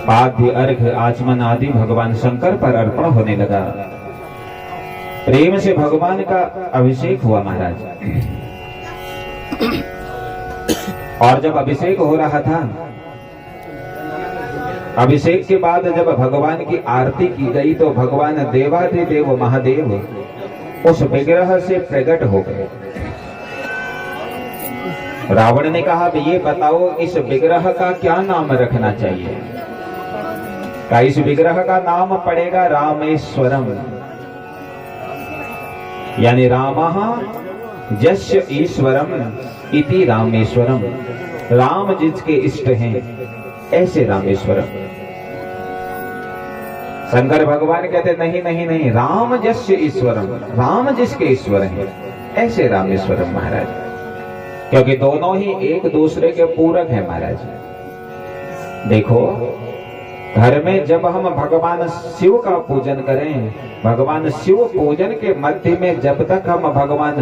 पाद्य अर्घ आचमन आदि भगवान शंकर पर अर्पण होने लगा। प्रेम से भगवान का अभिषेक हुआ महाराज। और जब अभिषेक हो रहा था, अभिषेक के बाद जब भगवान की आरती की गई तो भगवान देवाधिदेव महादेव उस विग्रह से प्रकट हो गए। रावण ने कहा, ये बताओ इस विग्रह का क्या नाम रखना चाहिए? का इस विग्रह का नाम पड़ेगा रामेश्वरम, यानी रामः यस्य ईश्वरम इति रामेश्वरम। राम जिसके इष्ट हैं ऐसे रामेश्वरम। शंकर भगवान कहते नहीं नहीं नहीं, राम यस्य ईश्वरम, राम जिसके ईश्वर हैं ऐसे रामेश्वरम महाराज। क्योंकि दोनों ही एक दूसरे के पूरक हैं महाराज। देखो, घर में जब हम भगवान शिव का पूजन करें, भगवान शिव पूजन के मध्य में जब तक हम भगवान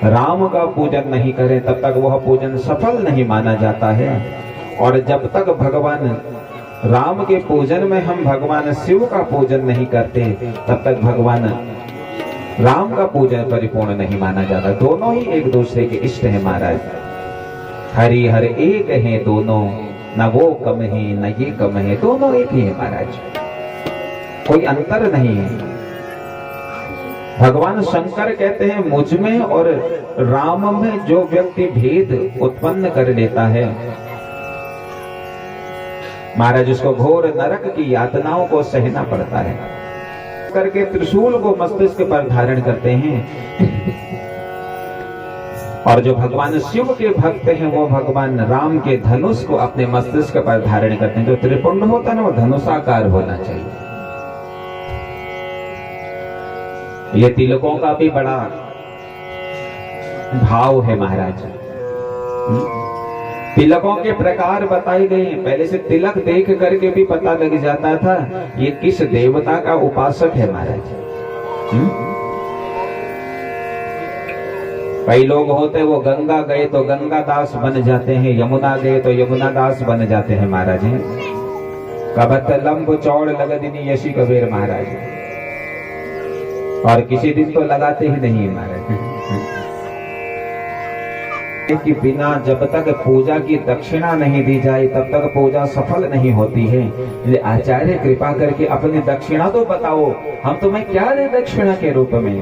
राम का पूजन नहीं करें तब तक वह पूजन सफल नहीं माना जाता है। और जब तक भगवान राम के पूजन में हम भगवान शिव का पूजन नहीं करते तब तक भगवान राम का पूजन परिपूर्ण नहीं माना जाता। दोनों ही एक दूसरे के इष्ट हैं महाराज। हरि हर एक हैं दोनों, न वो कम है न ये कम है, दोनों एक ही है महाराज, कोई अंतर नहीं है। भगवान शंकर कहते हैं, मुझ में और राम में जो व्यक्ति भेद उत्पन्न कर लेता है महाराज, उसको घोर नरक की यातनाओं को सहना पड़ता है। करके त्रिशूल को मस्तिष्क पर धारण करते हैं। और जो भगवान शिव के भक्त हैं वो भगवान राम के धनुष को अपने मस्तिष्क पर धारण करते हैं। जो त्रिपुंड होता है ना, वो धनुषाकार होना चाहिए। ये तिलकों का भी बड़ा भाव है महाराज। तिलकों के प्रकार बताए गए हैं। पहले से तिलक देख करके भी पता लग जाता था ये किस देवता का उपासक है महाराज। कई लोग होते वो गंगा गए तो गंगा दास बन जाते हैं, यमुना गए तो यमुना दास बन जाते हैं महाराज। कबत लंब चौड़ लगदिनी यशी कबीर महाराज, और किसी दिन तो लगाते ही नहीं महाराज। कि बिना जब तक पूजा की दक्षिणा नहीं दी जाए तब तक पूजा सफल नहीं होती है। आचार्य कृपा करके अपनी दक्षिणा तो बताओ, हम तुम्हें क्या दे दक्षिणा के रूप में?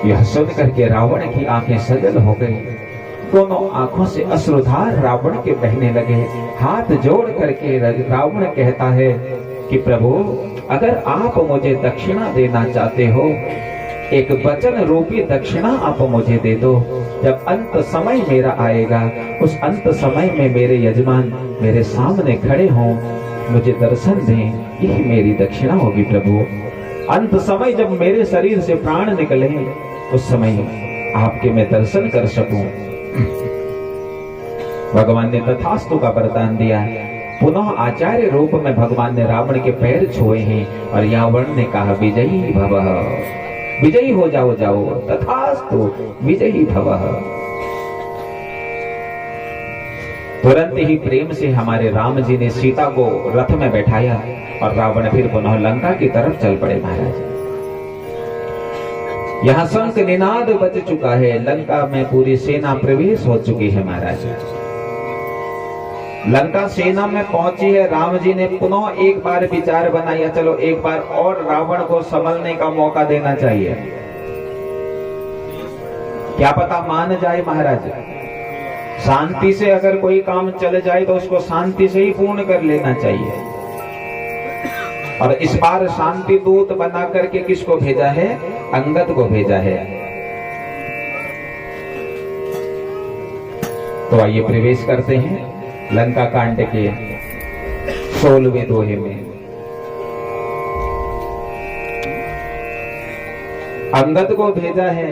यह सुन करके रावण की आंखें सजल हो गई। दोनों आंखों से अश्रुधार रावण के बहने लगे। हाथ जोड़ करके रावण कहता है कि प्रभु, अगर आप मुझे दक्षिणा देना चाहते हो, एक वचन रूपी दक्षिणा आप मुझे दे दो। जब अंत समय मेरा आएगा, उस अंत समय में मेरे यजमान मेरे सामने खड़े हों, मुझे दर्शन दें, यही मेरी दक्षिणा होगी प्रभु। अंत समय जब मेरे शरीर से प्राण निकले, उस समय आपके मैं दर्शन कर सकूं। भगवान ने तथास्तु का वरदान दिया। पुनः आचार्य रूप में भगवान ने रावण के पैर छुए हैं और रावण ने कहा, विजयी भवः, विजयी हो जाओ, जाओ, तथास्तु विजयी भवः। तुरंत ही प्रेम से हमारे राम जी ने सीता को रथ में बैठाया और रावण फिर पुनः लंका की तरफ चल पड़े महाराज। यहाँ शंख निनाद बज चुका है, लंका में पूरी सेना प्रवेश हो चुकी है महाराज। लंका सेना में पहुंची है। राम जी ने पुनः एक बार विचार बनाया, चलो एक बार और रावण को संभलने का मौका देना चाहिए, क्या पता मान जाए महाराज। शांति से अगर कोई काम चल जाए तो उसको शांति से ही पूर्ण कर लेना चाहिए। और इस बार शांति दूत बना करके किसको भेजा है? अंगद को भेजा है। तो आइए प्रवेश करते हैं लंका कांड के 16वें दोहे में। अंगद को भेजा है।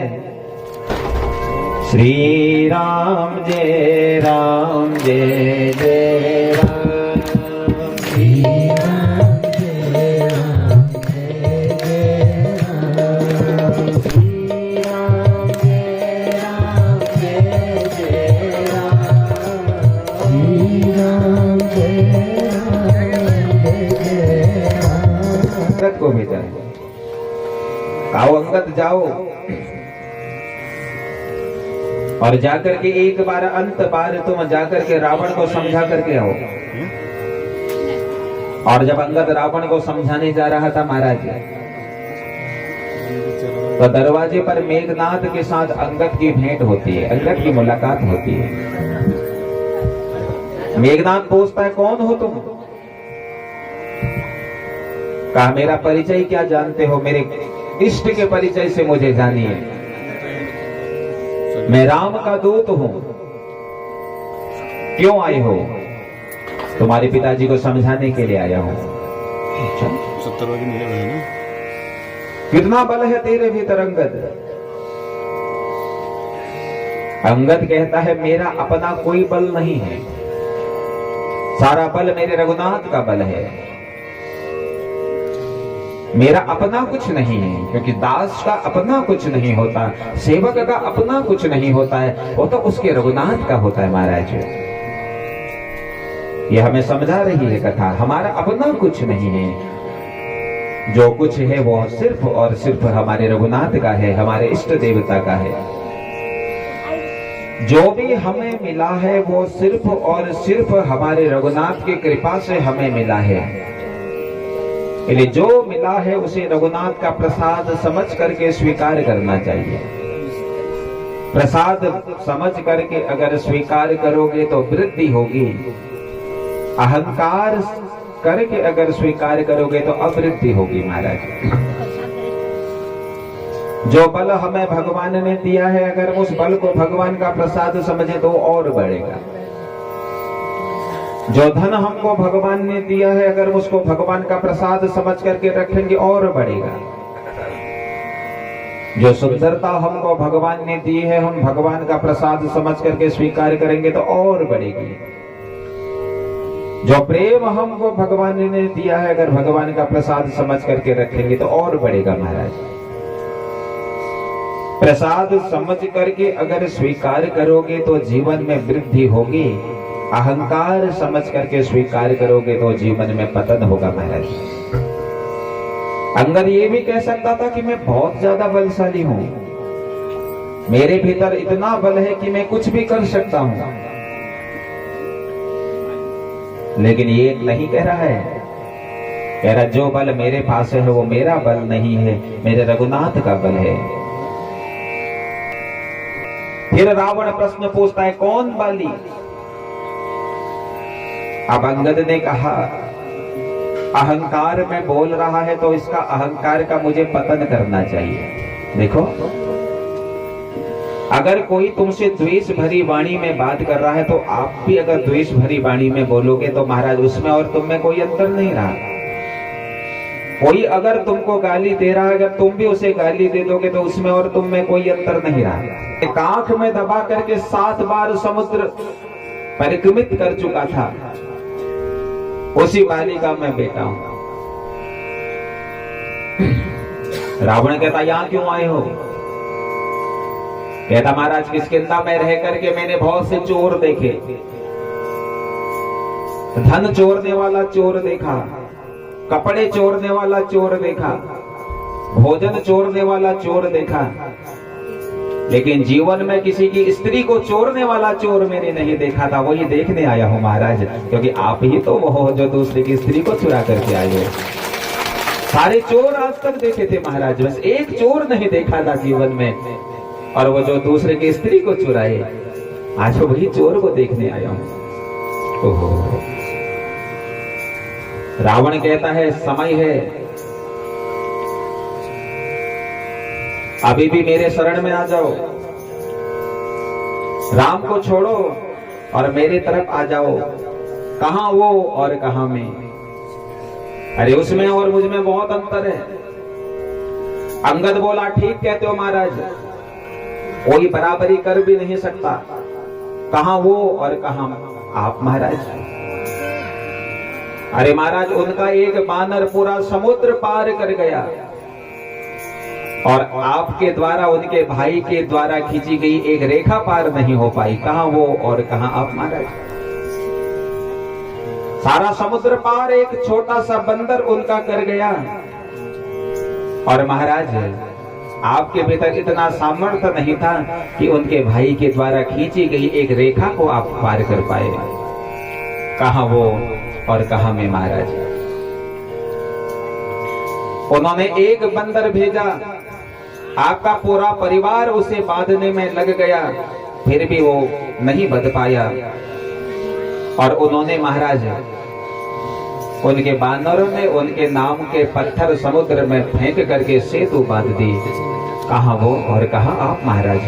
श्री राम जय राम, जय जय राम, श्री राम जय राम, जय जय राम, श्री राम जय राम, जय जय राम, श्री राम जय आओ अंगद जाओ और जाकर के एक बार अंत बार तुम जाकर के रावण को समझा करके आओ। और जब अंगद रावण को समझाने जा रहा था महाराज, तो दरवाजे पर मेघनाद के साथ अंगद की भेंट होती है, अंगद की मुलाकात होती है। मेघनाद पूछता है कौन हो तुम? कहा मेरा परिचय क्या जानते हो, मेरे इष्ट के परिचय से मुझे जानिए। मैं राम का दूत हूं। क्यों आए हो? तुम्हारे पिताजी को समझाने के लिए आया हूं। कितना बल है तेरे भीतर अंगद? अंगद कहता है मेरा अपना कोई बल नहीं है, सारा बल मेरे रघुनाथ का बल है। मेरा अपना कुछ नहीं है, क्योंकि दास का अपना कुछ नहीं होता, सेवक का अपना कुछ नहीं होता है, वो तो उसके रघुनाथ का होता है महाराज। ये हमें समझा रही है कथा, हमारा अपना कुछ नहीं है, जो कुछ है वो सिर्फ और सिर्फ हमारे रघुनाथ का है, हमारे इष्ट देवता का है। जो भी हमें मिला है वो सिर्फ और सिर्फ हमारे रघुनाथ की कृपा से हमें मिला है। इसलिए जो मिला है उसे रघुनाथ का प्रसाद समझ करके स्वीकार करना चाहिए। प्रसाद समझ करके अगर स्वीकार करोगे तो वृद्धि होगी, अहंकार करके अगर स्वीकार करोगे तो अवृद्धि होगी महाराज। जो बल हमें भगवान ने दिया है, अगर उस बल को भगवान का प्रसाद समझे तो और बढ़ेगा। जो धन हमको भगवान ने दिया है, अगर उसको भगवान का प्रसाद समझ करके रखेंगे और बढ़ेगा। जो सुंदरता हमको भगवान ने दी है, हम भगवान का प्रसाद समझ करके स्वीकार करेंगे तो और बढ़ेगी। जो प्रेम हमको भगवान ने दिया है, अगर भगवान का प्रसाद समझ करके रखेंगे तो और बढ़ेगा महाराज। प्रसाद समझ करके अगर स्वीकार करोगे तो जीवन में वृद्धि होगी, अहंकार समझ करके स्वीकार करोगे तो जीवन में पतन होगा महाराज। अंगद ये भी कह सकता था कि मैं बहुत ज्यादा बलशाली हूं, मेरे भीतर इतना बल है कि मैं कुछ भी कर सकता हूं, लेकिन ये नहीं कह रहा है। कह रहा जो बल मेरे पास है वो मेरा बल नहीं है, मेरे रघुनाथ का बल है। फिर रावण प्रश्न पूछता है कौन बाली? अब अंगद ने कहा अहंकार में बोल रहा है तो इसका अहंकार का मुझे पतन करना चाहिए। देखो, अगर कोई तुमसे द्वेष भरी वाणी में बात कर रहा है तो आप भी अगर द्वेष भरी वाणी में बोलोगे तो महाराज उसमें और तुम में कोई अंतर नहीं रहा। कोई अगर तुमको गाली दे रहा है, अगर तुम भी उसे गाली दे दोगे तो उसमें और तुम में कोई अंतर नहीं रहा। एक आंख में दबा करके 7 बार समुद्र परिक्रमित कर चुका था, उसी बाली का मैं बेटा हूं। रावण कहता यहां क्यों आए हो? कहता महाराज किष्किंधा में रह करके मैंने बहुत से चोर देखे, धन चोरने वाला चोर देखा, कपड़े चोरने वाला चोर देखा, भोजन चोरने वाला चोर देखा, लेकिन जीवन में किसी की स्त्री को चोरने वाला चोर मैंने नहीं देखा था। वही देखने आया हूं महाराज, क्योंकि आप ही तो वो हो जो दूसरे की स्त्री को चुरा करके आए हो। सारे चोर आज तक देखे थे महाराज, बस एक चोर नहीं देखा था जीवन में, और वो जो दूसरे की स्त्री को चुराए, आज वही चोर को देखने आया हूं। ओहो। रावण कहता है समय है, अभी भी मेरे शरण में आ जाओ, राम को छोड़ो और मेरे तरफ आ जाओ। कहां वो और कहां मैं? अरे उसमें और मुझ में बहुत अंतर है। अंगद बोला ठीक कहते हो महाराज, कोई बराबरी कर भी नहीं सकता, कहां वो और कहां आप महाराज। अरे महाराज उनका एक बानर पूरा समुद्र पार कर गया, और आपके द्वारा उनके भाई के द्वारा खींची गई एक रेखा पार नहीं हो पाई। कहां वो और कहां आप महाराज। सारा समुद्र पार एक छोटा सा बंदर उनका कर गया, और महाराज आपके भीतर इतना सामर्थ्य नहीं था कि उनके भाई के द्वारा खींची गई एक रेखा को आप पार कर पाए। कहां वो और कहां मैं महाराज। उन्होंने एक बंदर भेजा, आपका पूरा परिवार उसे बांधने में लग गया, फिर भी वो नहीं बंध पाया। और उन्होंने महाराज, उनके बानरों ने उनके नाम के पत्थर समुद्र में फेंक करके सेतु बांध दी। कहां वो और कहां आप महाराज।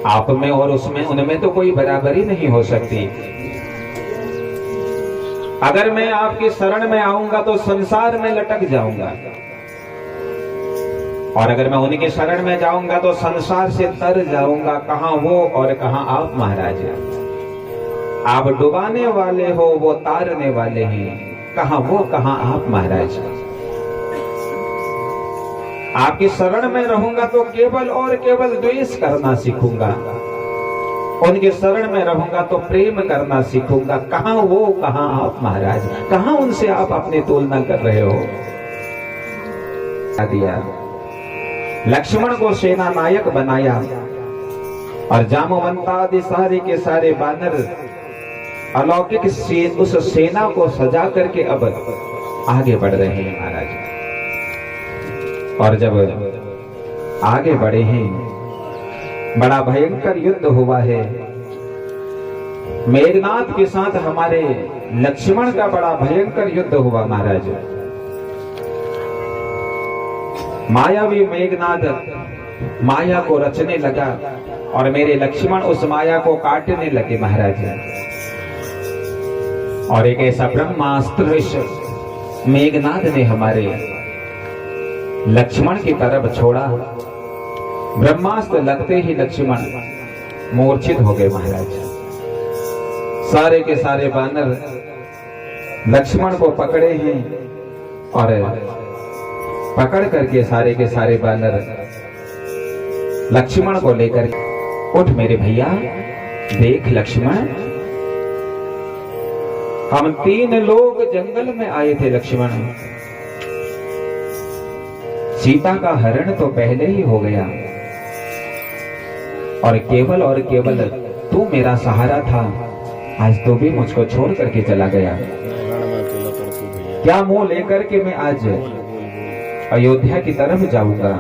आप में और उसमें, उनमें तो कोई बराबरी नहीं हो सकती। अगर मैं आपकी शरण में आऊंगा तो संसार में लटक जाऊंगा, और अगर मैं उनकी शरण में जाऊंगा तो संसार से तर जाऊंगा। कहां वो और कहां आप महाराज। आप डुबाने वाले हो, वो तारने वाले हैं। कहां वो कहां आप महाराज। आपकी शरण में रहूंगा तो केवल और केवल द्वेष करना सीखूंगा, उनके शरण में रहूंगा तो प्रेम करना सीखूंगा। कहां वो कहां आप महाराज। कहां उनसे आप अपनी तुलना कर रहे हो। दिया लक्ष्मण को सेना नायक बनाया, और जामवंता आदि सारे के सारे बानर अलौकिक उस सेना को सजा करके अब आगे बढ़ रहे हैं महाराज। और जब आगे बढ़े हैं, बड़ा भयंकर युद्ध हुआ है। मेघनाद के साथ हमारे लक्ष्मण का बड़ा भयंकर युद्ध हुआ महाराज। मायावी मेघनाद माया को रचने लगा, और मेरे लक्ष्मण उस माया को काटने लगे महाराज। और एक ऐसा ब्रह्मास्त्र मेघनाद ने हमारे लक्ष्मण की तरफ छोड़ा। ब्रह्मास्त्र लगते ही लक्ष्मण मूर्छित हो गए महाराज। सारे के सारे बानर लक्ष्मण को पकड़े हैं, और पकड़ करके सारे के सारे बानर लक्ष्मण को लेकर, उठ मेरे भैया, देख लक्ष्मण, हम 3 लोग जंगल में आए थे लक्ष्मण। सीता का हरण तो पहले ही हो गया, और केवल तू मेरा सहारा था। आज तो भी मुझको छोड़ करके चला गया। क्या मुंह लेकर के मैं आज अयोध्या की तरफ जाऊंगा।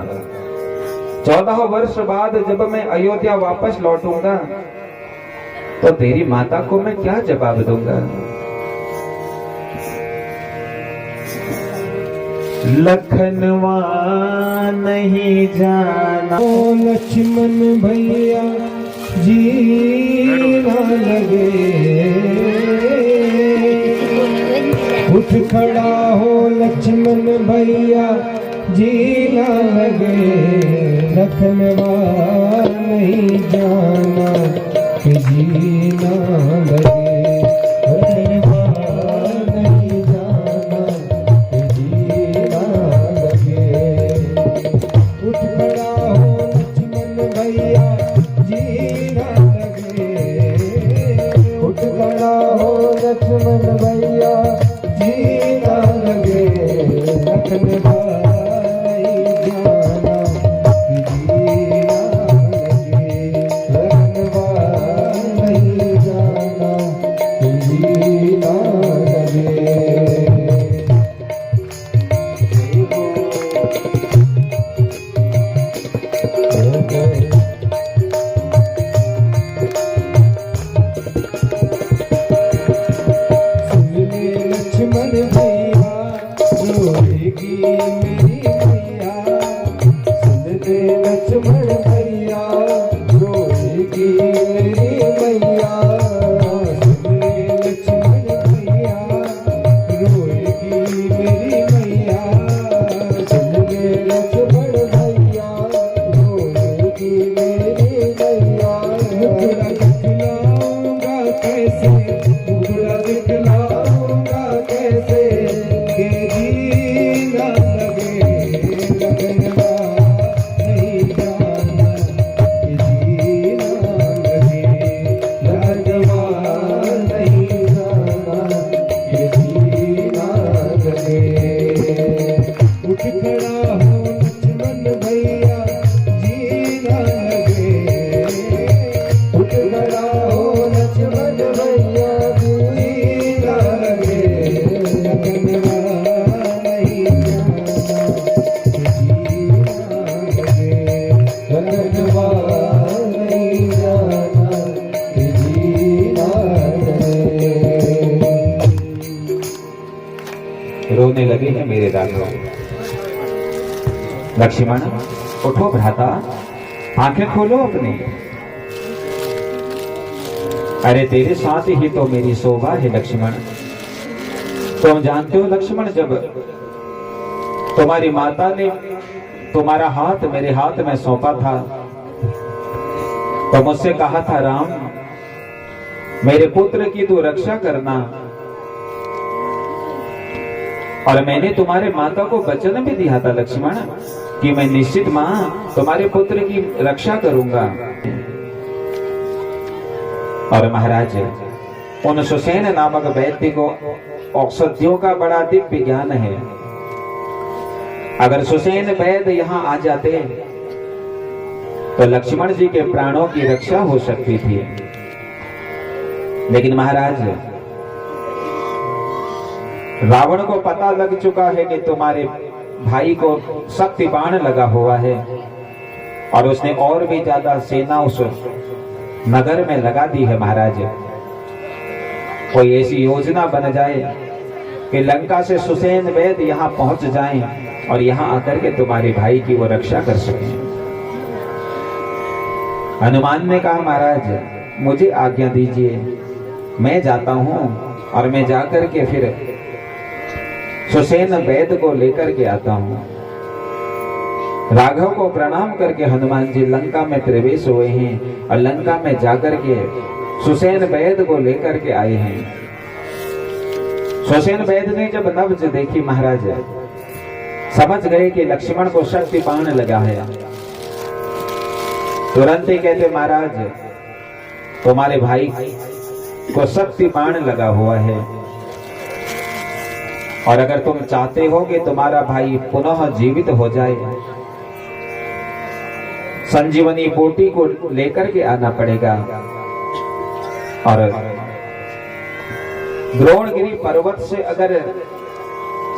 14 वर्ष बाद जब मैं अयोध्या वापस लौटूंगा तो तेरी माता को मैं क्या जवाब दूंगा। लखनवा नहीं जाना ओ लक्ष्मण भैया जी ना लगे, उठ खड़ा हो लक्ष्मण भैया जी ना लगे। लखनवा नहीं जाना कि जी ना लगे। लक्ष्मण भैया जी ना लगे। लखनवा नहीं जाना जी ना लगे। लखनवा नहीं जाना जी ना लगे। लक्ष्मण भैया रोएगी मेरी मैया। सुन ले लक्ष्मण भैया रोएगी मेरी मैया। सुन ले लक्ष्मण भैया रोएगी मेरी मैया। मुखड़ा दिखलाऊंगा कैसे, मुखड़ा दिखलाऊंगा कैसे के जी ना लगे। लखनवा उठ खड़ा हो रोने लगे हैं मेरे राघव। लक्ष्मण उठो भ्राता, आंखें खोलो अपनी। अरे तेरे साथ ही तो मेरी शोभा है लक्ष्मण। तुम जानते हो लक्ष्मण, जब तुम्हारी माता ने तुम्हारा हाथ मेरे हाथ में सौंपा था तो मुझसे कहा था, राम मेरे पुत्र की तू रक्षा करना, और मैंने तुम्हारे माता को वचन भी दिया था लक्ष्मण कि मैं निश्चित मां तुम्हारे पुत्र की रक्षा करूंगा। और महाराज उन सुसेन नामक व्यक्ति को औषधियों का बड़ा दिव्य ज्ञान है। अगर सुसेन वैद्य यहाँ आ जाते तो लक्ष्मण जी के प्राणों की रक्षा हो सकती थी, लेकिन महाराज रावण को पता लग चुका है कि तुम्हारे भाई को शक्ति बाण लगा हुआ है, और उसने और भी ज्यादा सेना उस नगर में लगा दी है। महाराज कोई ऐसी योजना बन जाए कि लंका से सुसेन वैद्य यहाँ पहुंच जाएं और यहाँ आकर के तुम्हारे भाई की वो रक्षा कर सकें। हनुमान ने कहा, महाराज मुझे आज्ञा दीजिए, मैं जाता हूं और मैं जाकर के फिर सुसेन वैद्य को लेकर के आता हूं। राघव को प्रणाम करके हनुमान जी लंका में प्रवेश हुए हैं और लंका में जाकर के सुसेन वैद्य को लेकर के आए हैं। सुसेन वैद्य ने जब नब्ज देखी महाराज, समझ गए कि लक्ष्मण को शक्ति बाण लगा है। तुरंत ही कहते, महाराज तुम्हारे भाई को शक्ति बाण लगा हुआ है, और अगर तुम चाहते हो कि तुम्हारा भाई पुनः जीवित हो जाए, संजीवनी बोटी को लेकर के आना पड़ेगा। और द्रोणगिरी पर्वत से अगर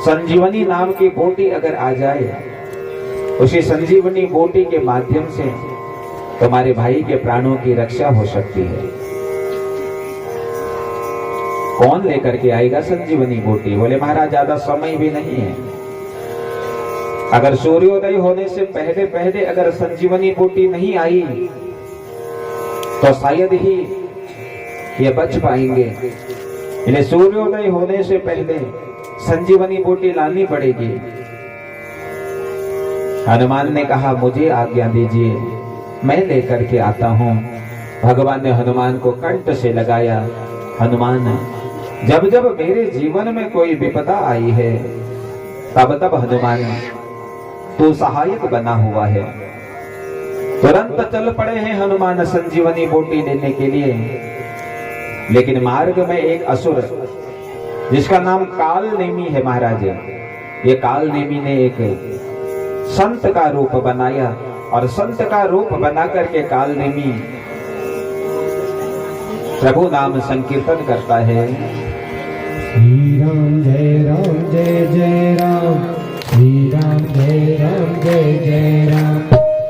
संजीवनी नाम की बोटी अगर आ जाए, उसी संजीवनी बोटी के माध्यम से तुम्हारे भाई के प्राणों की रक्षा हो सकती है। कौन लेकर के आएगा संजीवनी बोटी? बोले महाराज ज्यादा समय भी नहीं है, अगर सूर्योदय होने से पहले पहले अगर संजीवनी बोटी नहीं आई तो शायद ही ये बच पाएंगे, इसलिए सूर्योदय होने से पहले संजीवनी बोटी लानी पड़ेगी। हनुमान ने कहा, मुझे आज्ञा दीजिए, मैं लेकर के आता हूं। भगवान ने हनुमान को कंठ से लगाया। हनुमान, जब जब मेरे जीवन में कोई विपदा आई है तब तब हनुमान तू सहायक बना हुआ है। तुरंत चल पड़े हैं हनुमान संजीवनी बोटी लेने के लिए, लेकिन मार्ग में एक असुर जिसका नाम काल नेमी है महाराज, ये काल नेमी ने एक संत का रूप बनाया, और संत का रूप बना करके काल नेमी प्रभु नाम संकीर्तन करता है। श्री राम जय राम, श्री राम जय जय राम, श्री राम जय राम जय राम,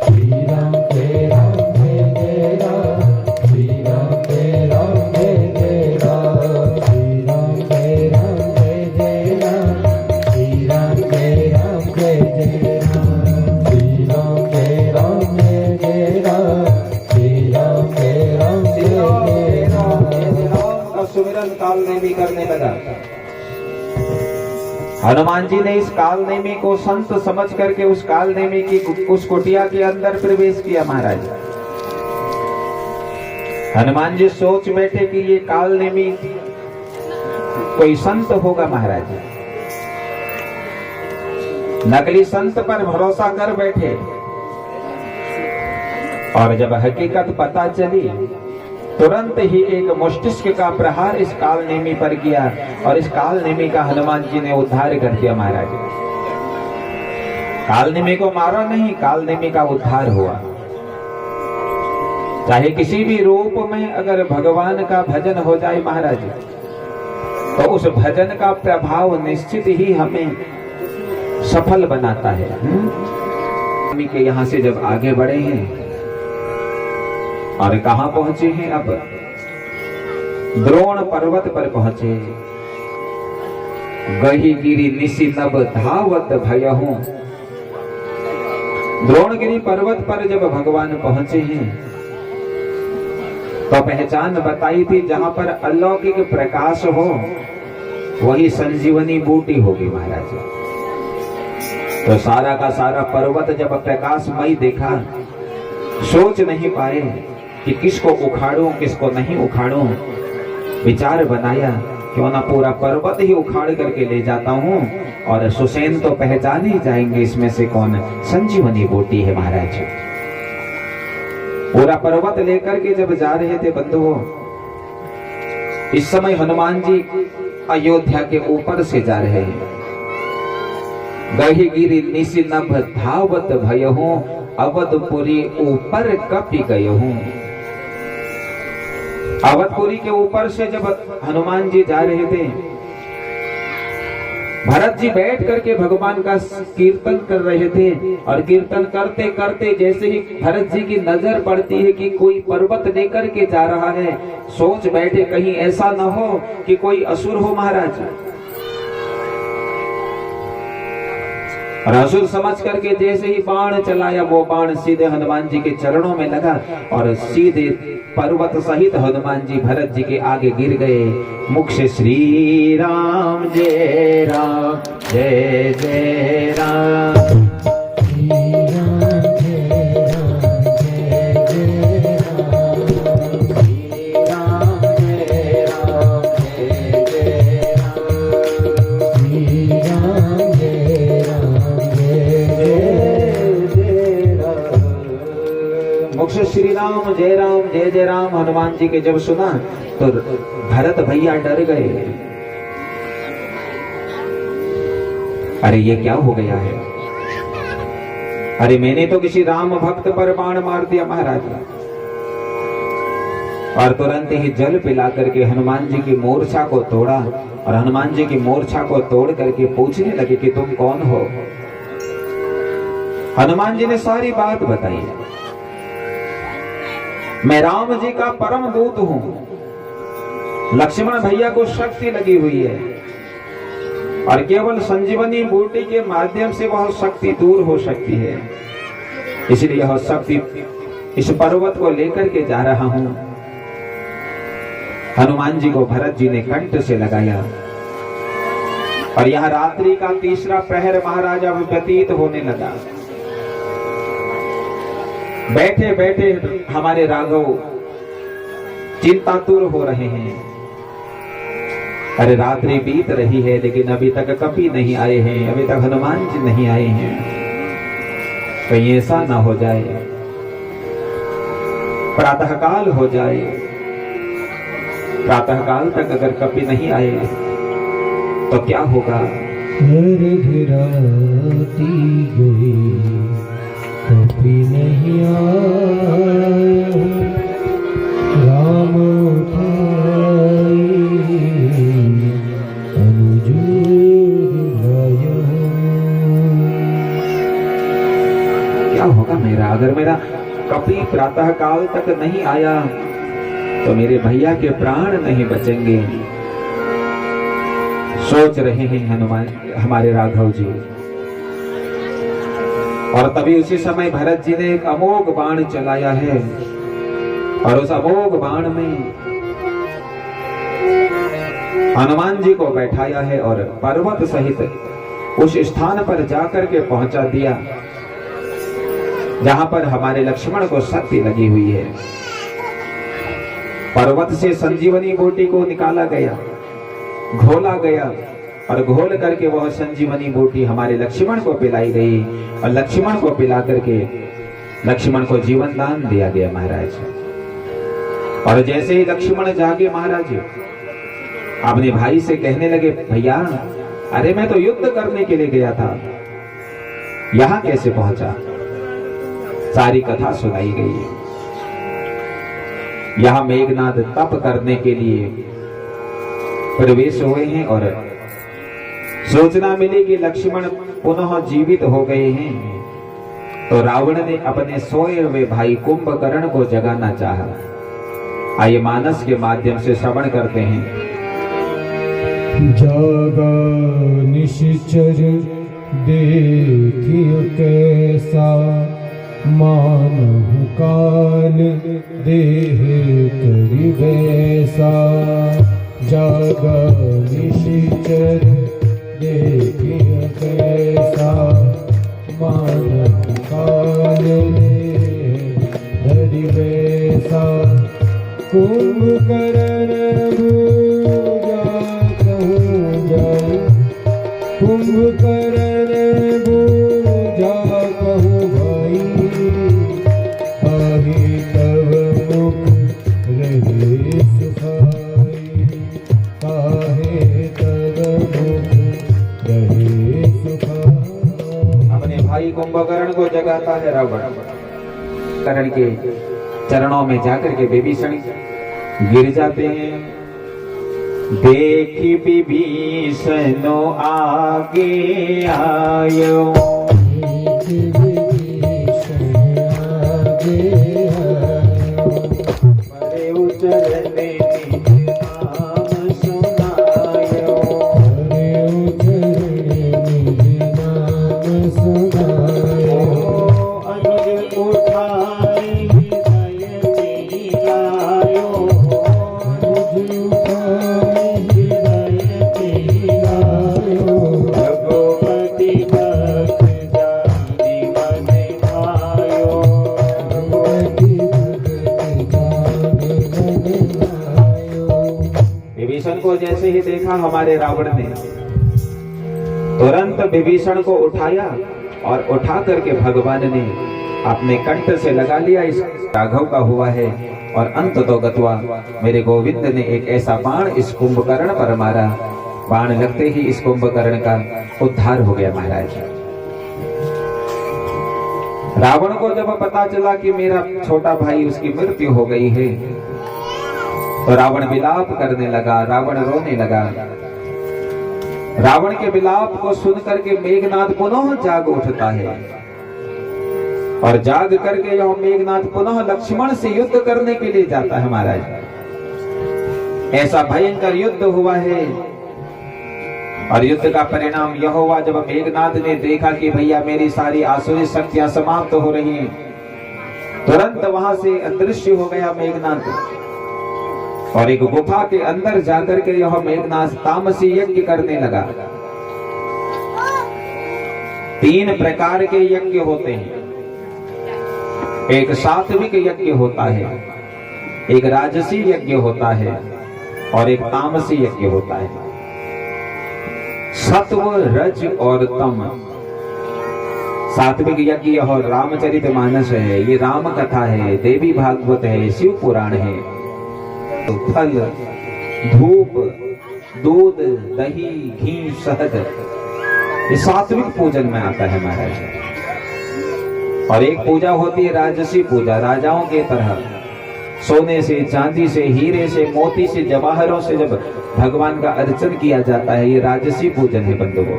श्री राम जय राम जय राम, श्री राम जय राम जय राम, श्री राम जय राम जय राम, श्री राम जय राम जय राम, श्री राम जय राम जय राम का सुमिरन काल नेमी करने लगा। हनुमान जी ने इस काल नेमी को संत समझ करके उस काल नेमी की उस कुटिया के अंदर प्रवेश किया। महाराज हनुमान जी सोच बैठे कि ये काल नेमी कोई संत होगा। महाराज नकली संत पर भरोसा कर बैठे, और जब हकीकत पता चली तुरंत ही एक मस्तिष्क का प्रहार इस काल नेमी पर किया, और इस काल नेमी का हनुमान जी ने उद्धार कर दिया। महाराज काल नेमी को मारा नहीं, काल नेमी का उद्धार हुआ। चाहे किसी भी रूप में अगर भगवान का भजन हो जाए महाराज, तो उस भजन का प्रभाव निश्चित ही हमें सफल बनाता है। के यहाँ से जब आगे बढ़े हैं और कहां पहुंचे हैं, अब द्रोण पर्वत पर पहुंचे। गही गिरी निसी नभ धावत भयहूं। द्रोणगिरी पर्वत पर जब भगवान पहुंचे हैं तो पहचान बताई थी, जहां पर अलौकिक प्रकाश हो वही संजीवनी बूटी होगी महाराज। तो सारा का सारा पर्वत जब प्रकाशमय देखा, सोच नहीं पाए कि किसको उखाड़ूं किसको नहीं उखाड़ूं। विचार बनाया, क्यों ना पूरा पर्वत ही उखाड़ करके ले जाता हूं, और सुसेन तो पहचान ही जाएंगे इसमें से कौन संजीवनी बूटी है महाराज। पूरा पर्वत लेकर के जब जा रहे थे बंधुओं, इस समय हनुमान जी अयोध्या के ऊपर से जा रहे हैं। गही गिरी निसी नभ धावत भयहूं, अवधपुरी ऊपर कपि गयहूं। अवधपुरी के ऊपर से जब हनुमान जी जा रहे थे, भरत जी बैठ करके भगवान का कीर्तन कर रहे थे, और कीर्तन करते करते जैसे ही भरत जी की नजर पड़ती है कि कोई पर्वत लेकर के जा रहा है, सोच बैठे कहीं ऐसा न हो कि कोई असुर हो महाराज। और असुर समझ करके जैसे ही बाण चलाया, वो बाण सीधे हनुमान जी के चरणों में लगा और सीधे पर्वत सहित हनुमान जी भरत जी के आगे गिर गए। मुख से श्री राम जय राम जय जय राम, श्री राम जय जय राम हनुमान जी के जब सुना तो भरत भैया डर गए। अरे ये क्या हो गया है? अरे मैंने तो किसी राम भक्त पर बाण मार दिया महाराज। और तुरंत ही जल पिला करके हनुमान जी की मूर्छा को तोड़ा, और हनुमान जी की मूर्छा को तोड़ करके पूछने लगे कि तुम कौन हो। हनुमान जी ने सारी बात बताई। मैं राम जी का परम दूत हूं। लक्ष्मण भैया को शक्ति लगी हुई है, और केवल संजीवनी बूटी के माध्यम से वह शक्ति दूर हो सकती है। इसलिए यह शक्ति इस पर्वत को लेकर के जा रहा हूं। हनुमान जी को भरत जी ने कंठ से लगाया, और यह रात्रि का तीसरा पहर महाराज अब व्यतीत होने लगा। बैठे बैठे हमारे राघव चिंतातुर हो रहे हैं। अरे रात्रि बीत रही है, लेकिन अभी तक कपि नहीं आए हैं, अभी तक हनुमान जी नहीं आए हैं। कहीं ऐसा ना हो जाए प्रातःकाल हो जाए, प्रातःकाल तक अगर कपि नहीं आए तो क्या होगा? कभी नहीं आया राम क्या होगा मेरा? अगर मेरा कपि प्रातः काल तक नहीं आया तो मेरे भैया के प्राण नहीं बचेंगे। सोच रहे हैं हनुमान हमारे राघव जी। और तभी उसी समय भरत जी ने एक अमोघ बाण चलाया है, और उस अमोघ बाण में हनुमान जी को बैठाया है और पर्वत सहित उस स्थान पर जाकर के पहुंचा दिया जहां पर हमारे लक्ष्मण को शक्ति लगी हुई है। पर्वत से संजीवनी बूटी को निकाला गया, घोला गया, और घोल करके वह संजीवनी बूटी हमारे लक्ष्मण को पिलाई गई, और लक्ष्मण को पिला करके लक्ष्मण को जीवन दान दिया गया महाराज। और जैसे ही लक्ष्मण जागे महाराज, अपने भाई से कहने लगे, भैया अरे मैं तो युद्ध करने के लिए गया था, यहां कैसे पहुंचा? सारी कथा सुनाई गई। यहां मेघनाद तप करने के लिए प्रवेश हुए हैं, और सूचना मिली कि लक्ष्मण पुनः जीवित हो गए हैं। तो रावण ने अपने सोए हुए भाई कुंभकर्ण को जगाना चाहा। आइए मानस के माध्यम से श्रवण करते हैं। जागा निश्चर देखियो कैसा, मानहु काल देह करि वैसा। जागा निश्चर देखियो कैसा, मानहु काल देह करि वैसा। कुंभकर्ण कुंभकर्ण बूझा कहूँ भाई, आहे तव मुख रहे सुखाई, आहे तव मुख रहे सुखाई। अपने भाई कुंभकर्ण को जगाता है रावण। कर्ण के चरणों में जाकर के विभीषण गिर जाते हैं। देखी विभीषण आगे आयो, बड़े उचरने निज नाम सुनायो, बड़े उचरने निज नाम सुनायो। अनुज उठाए हृदय तेरी लायो, विभीषण को जैसे ही देखा हमारे रावण ने, तुरंत विभीषण को उठाया और उठा करके भगवान ने अपने कंठ से लगा लिया। इस राघव का हुआ है। और अंत तो गत्वा मेरे गोविंद ने एक ऐसा बाण इस कुंभकर्ण पर मारा, बाण लगते ही इस कुंभकर्ण का उद्धार हो गया महाराज। रावण को जब पता चला कि मेरा छोटा भाई उसकी मृत्यु हो गई है, तो रावण विलाप करने लगा, रावण रोने लगा। रावण के विलाप को सुन करके मेघनाथ पुनः जाग उठता है और जाग करके यह मेघनाथ पुनः लक्ष्मण से युद्ध करने के लिए जाता है महाराज। ऐसा भयंकर युद्ध हुआ है। और युद्ध का परिणाम यह हुआ, जब मेघनाथ ने देखा कि भैया मेरी सारी आसुरी शक्तियां समाप्त हो रही हैं, तुरंत वहां से अदृश्य हो गया मेघनाथ और एक गुफा के अंदर जाकर के यह मेघनाथ तामसी यज्ञ करने लगा। 3 प्रकार के यज्ञ होते हैं। एक सात्विक यज्ञ होता है, एक राजसी यज्ञ होता है और एक तामसी यज्ञ होता है। सत्व, रज और तम। सात्विक यज्ञ और रामचरितमानस है, ये राम कथा है, देवी भागवत है, शिव पुराण है। फल, धूप, दूध, दही, घी, शहद, ये सात्विक पूजन में आता है महाराज। और एक पूजा होती है राजसी पूजा, राजाओं के तरह सोने से, चांदी से, हीरे से, मोती से, जवाहरों से जब भगवान का अर्चन किया जाता है, ये राजसी पूजन है बंधुओं।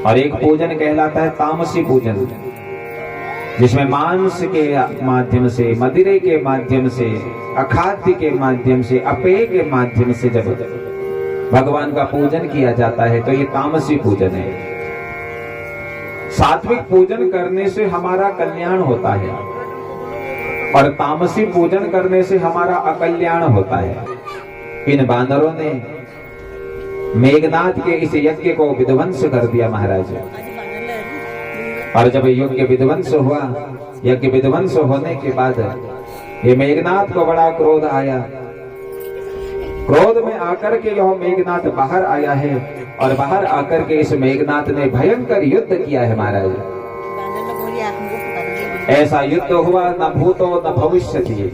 और एक पूजन कहलाता है तामसी पूजन, जिसमें मांस के माध्यम से, मदिरे के माध्यम से, अखाद्य के माध्यम से, अपेय के माध्यम से जब भगवान का पूजन किया जाता है, तो ये तामसी पूजन है। सात्विक पूजन करने से हमारा कल्याण होता है और तामसी पूजन करने से हमारा अकल्याण होता है। इन बानरों ने मेघनाथ के इस यज्ञ को विध्वंस कर दिया महाराज। और जब यज्ञ विध्वंस हुआ, यज्ञ विध्वंस होने के बाद ये मेघनाथ को बड़ा क्रोध आया। क्रोध में आकर के यह मेघनाथ बाहर आया है और बाहर आकर के इस मेघनाथ ने भयंकर युद्ध किया है महाराज। ऐसा युद्ध हुआ न भूतो न भविष्यति।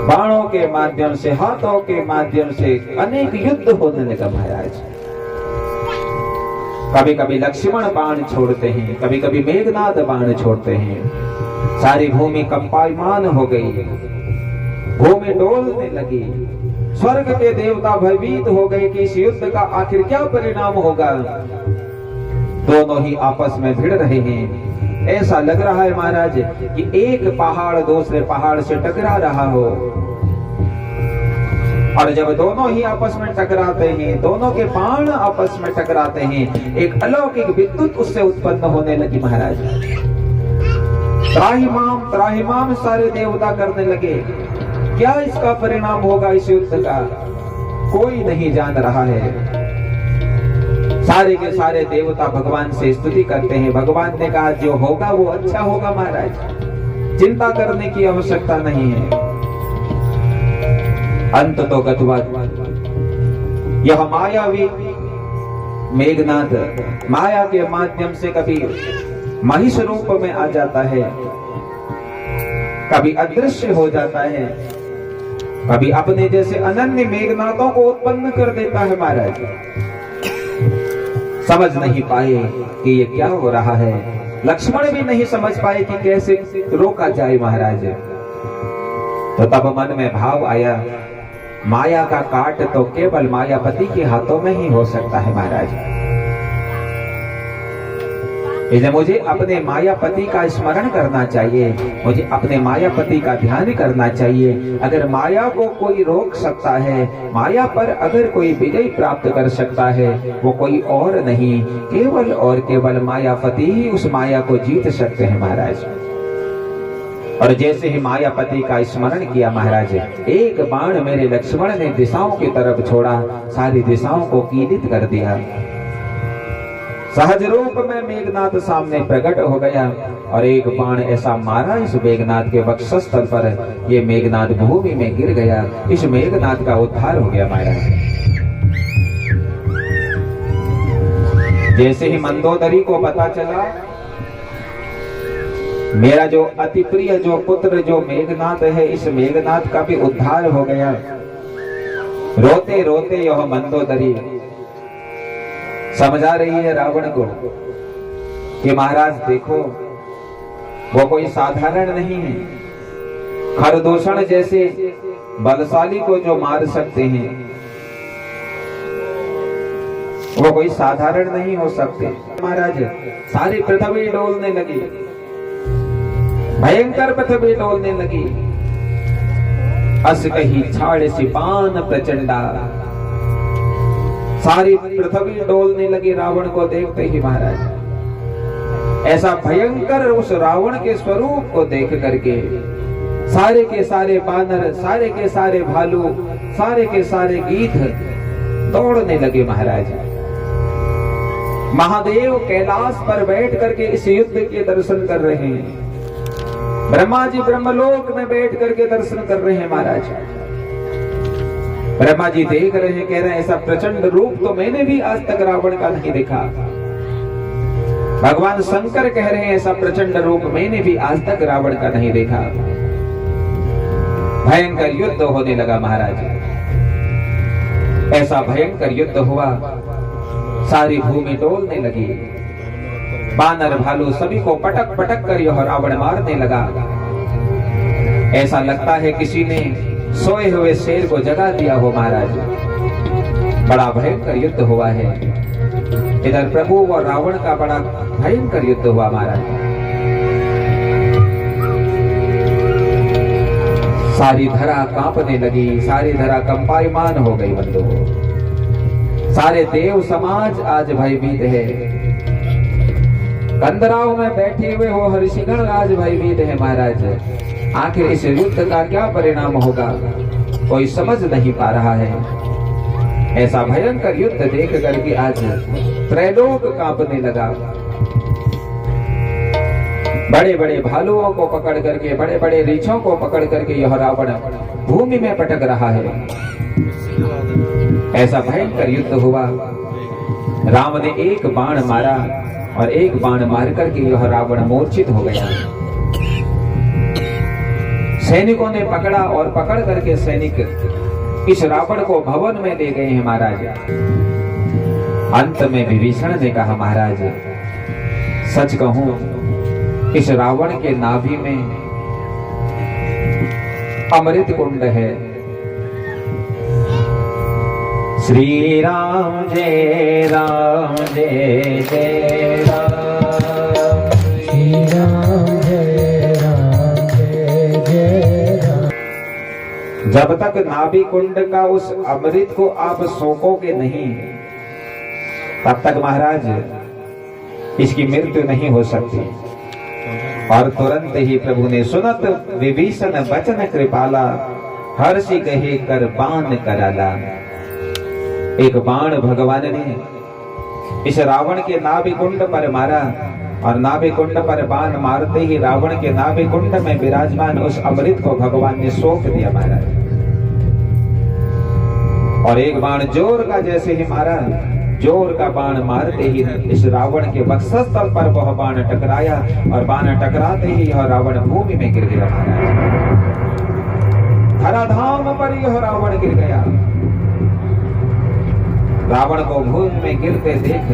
बाणों के माध्यम से, हाथों के माध्यम से अनेक युद्ध होने लगा महाराज। कभी कभी लक्ष्मण बाण छोड़ते हैं, कभी कभी मेघनाथ बाण छोड़ते हैं। सारी भूमि कंपायमान हो गई, भूमि डोलने लगी। स्वर्ग के देवता भयभीत हो गए कि इस युद्ध का आखिर क्या परिणाम होगा। दोनों ही आपस में भिड़ रहे हैं। ऐसा लग रहा है महाराज कि एक पहाड़ दूसरे पहाड़ से टकरा रहा हो। और जब दोनों ही आपस में टकराते हैं, दोनों के बाण आपस में टकराते हैं, एक अलौकिक विद्युत उससे उत्पन्न होने लगी महाराज। त्राहिमाम त्राहिमाम सारे देवता करने लगे। क्या इसका परिणाम होगा इस युद्ध का, कोई नहीं जान रहा है। सारे के सारे देवता भगवान से स्तुति करते हैं। भगवान ने कहा जो होगा वो अच्छा होगा महाराज, चिंता करने की आवश्यकता नहीं है। अंत तो गतवा यह मायावी मेघनाद माया के माध्यम से कभी महिष रूप में आ जाता है, कभी अदृश्य हो जाता है, कभी अपने जैसे अनन्य मेघनादों को उत्पन्न कर देता है महाराज। समझ नहीं पाए कि ये क्या हो रहा है। लक्ष्मण भी नहीं समझ पाए कि कैसे रोका जाए महाराज। तो तब मन में भाव आया, माया का काट तो केवल मायापति के हाथों में ही हो सकता है महाराज। इसलिए मुझे अपने मायापति का स्मरण करना चाहिए, मुझे अपने मायापति का ध्यान करना चाहिए। अगर माया को कोई रोक सकता है, माया पर अगर कोई विजय प्राप्त कर सकता है, वो कोई और नहीं, केवल और केवल मायापति ही उस माया को जीत सकते हैं महाराज। और जैसे ही मायापति का स्मरण किया महाराज, एक बाण मेरे लक्ष्मण ने दिशाओं की तरफ छोड़ा, सारी दिशाओं को कीलित कर दिया। सहज रूप में मेघनाद सामने प्रकट हो गया और एक बाण ऐसा मारा इस मेघनाद के वक्षस्थल पर, ये मेघनाद भूमि में गिर गया। इस मेघनाद का उद्धार हो गया महाराज। जैसे ही मंदोदरी को पता चला मेरा जो अति प्रिय जो पुत्र जो मेघनाद है, इस मेघनाद का भी उद्धार हो गया, रोते रोते यह मंदोदरी समझा रही है रावण को कि महाराज देखो वो कोई साधारण नहीं है। खरदूषण जैसे बलशाली को जो मार सकते हैं वो कोई साधारण नहीं हो सकते। महाराज सारी पृथ्वी डोलने लगी, भयंकर पृथ्वी डोलने लगी। अस कही छाड़ सिपान प्रचंडा, सारी पृथ्वी डोलने लगी रावण को देखते ही महाराज। ऐसा भयंकर उस रावण के स्वरूप को देख करके सारे के सारे बानर, सारे के सारे भालू, सारे के सारे गीध दौड़ने लगे महाराज। महादेव कैलाश पर बैठ करके इस युद्ध के दर्शन कर रहे हैं। ब्रह्मा जी ब्रह्मलोक में बैठ करके दर्शन कर रहे हैं महाराज। ब्रह्मा जी देख रहे हैं, कह रहे हैं ऐसा प्रचंड रूप तो मैंने भी आज तक रावण का नहीं देखा। भगवान शंकर कह रहे हैं ऐसा प्रचंड रूप मैंने भी आज तक रावण का नहीं देखा। भयंकर युद्ध होने लगा महाराज। ऐसा भयंकर युद्ध हुआ, सारी भूमि डोलने लगी। बानर भालू सभी को पटक पटक कर यह रावण मारने लगा। ऐसा लगता है किसी ने सोए हुए शेर को जगा दिया हो महाराज। बड़ा भयंकर युद्ध हुआ है। इधर प्रभु और रावण का बड़ा भयंकर युद्ध हुआ महाराज। सारी धरा कांपने लगी, सारी धरा कंपायमान हो गई बंधु। सारे देव समाज आज भयभीत है। कंदराओं में बैठे हुए हो ऋषिगण आज भयभीत है महाराज। आखिर इस युद्ध का क्या परिणाम होगा कोई समझ नहीं पा रहा है। ऐसा भयंकर युद्ध देख करके आज त्रैलोक कांपने लगा। बड़े बड़े भालुओं को पकड़ करके, बड़े बड़े रीछों को पकड़ करके यह रावण भूमि में पटक रहा है। ऐसा भयंकर युद्ध हुआ। राम ने एक बाण मारा और एक बाण मार करके यह रावण मूर्छित हो गया। सैनिकों ने पकड़ा और पकड़ करके सैनिक इस रावण को भवन में ले गए हैं महाराज। अंत में विभीषण ने कहा महाराज सच कहूं इस रावण के नाभि में अमृत कुंड है। श्री राम जय राम जय जय राम, श्री राम जय राम जय जय राम। जब तक नाभि कुंड का उस अमृत को आप सोखोगे नहीं, तब तक महाराज इसकी मृत्यु नहीं हो सकती। और तुरंत ही प्रभु ने सुनत विभीषण वचन कृपाला, हर्षि कहे कर बाण कराला। एक बाण भगवान ने इस रावण के नाभि कुंड पर मारा, और नाभि कुंड पर बाण मारते ही रावण के नाभि कुंड में विराजमान उस अमृत को भगवान ने सोख दिया महाराज। और एक बाण जोर का जैसे ही मारा, जोर का बाण मारते ही इस रावण के वक्षस्थल पर वह बाण टकराया, और बाण टकराते ही यह रावण भूमि में गिर गया महाराज। धराधाम पर यह रावण गिर गया। रावण को भूमि में गिरते देख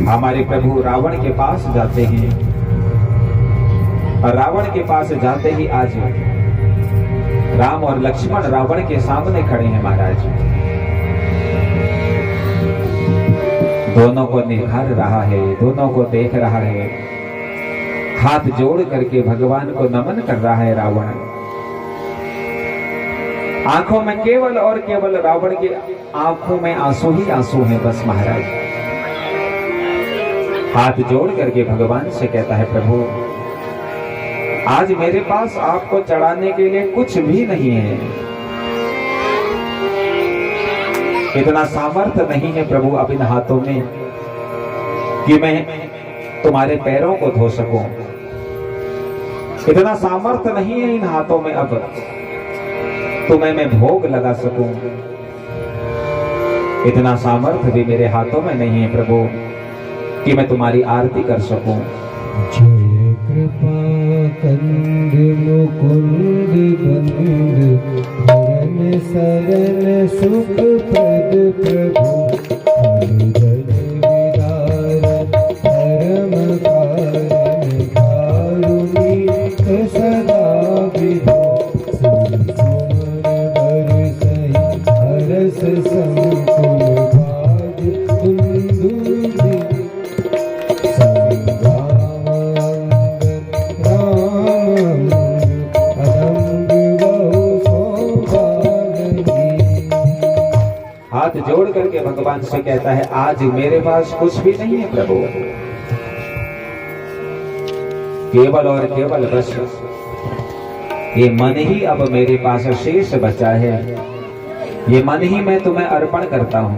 हमारे प्रभु रावण के पास जाते हैं, और रावण के पास जाते ही आज राम और लक्ष्मण रावण के सामने खड़े हैं महाराज। दोनों को निहार रहा है, दोनों को देख रहा है, हाथ जोड़ करके भगवान को नमन कर रहा है रावण। आंखों में केवल और केवल रावण की आंखों में आंसू ही आंसू हैं बस महाराज। हाथ जोड़ करके भगवान से कहता है, प्रभु आज मेरे पास आपको चढ़ाने के लिए कुछ भी नहीं है, इतना सामर्थ्य नहीं है प्रभु अब इन हाथों में कि मैं तुम्हारे पैरों को धो सकूं। इतना सामर्थ्य नहीं है इन हाथों में अब तुम्हें मैं भोग लगा सकूं। इतना सामर्थ्य भी मेरे हाथों में नहीं है प्रभु कि मैं तुम्हारी आरती कर सकूं। जय कृपा कंद मुकुंद बंद, शरण शरण सुख प्रद प्रभु, हरिजन विदार धर्म कारण, कारुणिक सदा विभो, हरस संकुल भाज कुंदुदि, संग्राम राम अदंग बहु सौभाग्य। हाथ जोड़ करके भगवान से कहता है, आज मेरे पास कुछ भी नहीं है प्रभु, केवल और केवल बस ये मन ही अब मेरे पास शेष बचा है। ये मन ही मैं तुम्हें अर्पण करता हूं।